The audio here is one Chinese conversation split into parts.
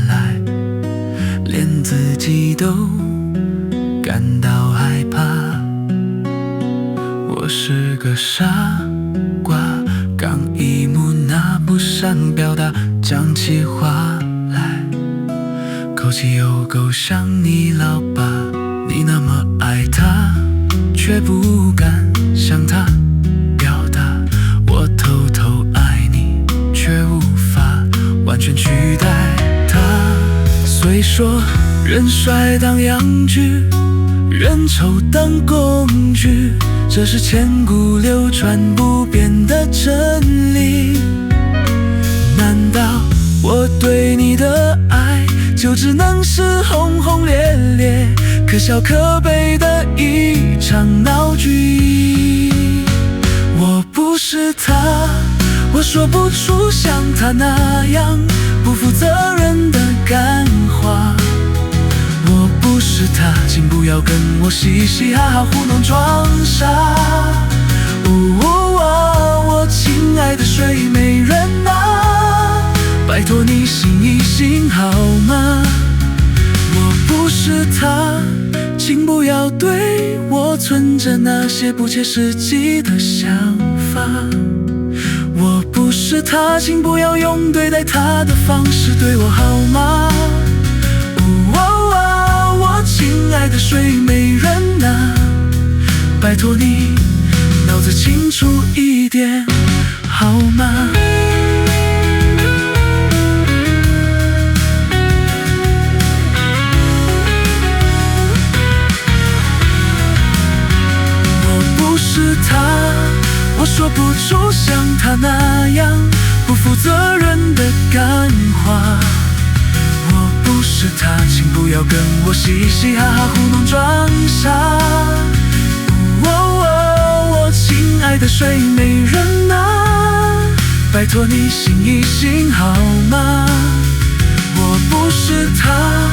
来，连自己都感到害怕。我是个傻瓜，刚一木讷，不善表达，讲起话来口气又够像你老爸。你那么爱他，却不敢向他表达。我偷偷爱你，却无法完全取代他。虽说人帅当洋剧，人丑当工具，这是千古流传不变的真理。难道我对你的爱就只能是轰轰烈烈，可笑可悲的一场闹剧？我不是他，我说不出像他那样不负责任的干话。我不是他，请不要跟我嘻嘻哈哈糊弄装傻。我亲爱的睡美人啊，拜托你醒一醒好吗？我不是他，请不要对我存着那些不切实际的想法。我不是他，请不要用对待他的方式对我好吗？我亲爱的睡美人啊，拜托你脑子清楚一点好吗？我说不出像他那样不负责任的干话。我不是他，请不要跟我嘻嘻哈哈糊弄装傻。我亲爱的睡美人啊，拜托你醒一醒好吗？我不是他，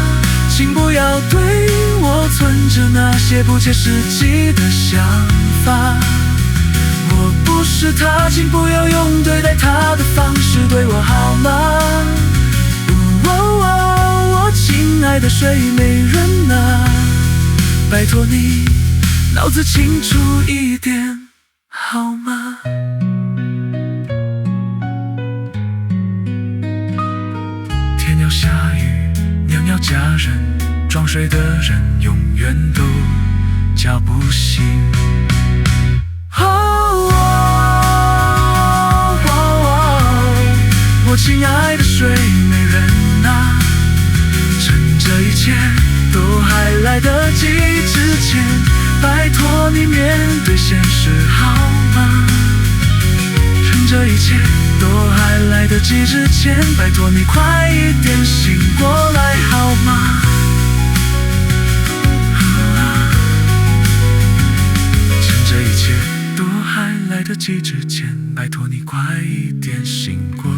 请不要对我存着那些不切实际的想法。我不是他，请不要用对待他的方式对我好吗？我亲爱的睡美人啊，拜托你脑子清楚一点好吗？天要下雨，娘要嫁人，装睡的人永远都叫不醒。我亲爱的睡美人啊，趁这一切都还来得及之前，拜托你面对现实好吗？趁这一切都还来得及之前，拜托你快一点醒过来好吗？趁这一切都还来得及之前，拜托你快一点醒过来。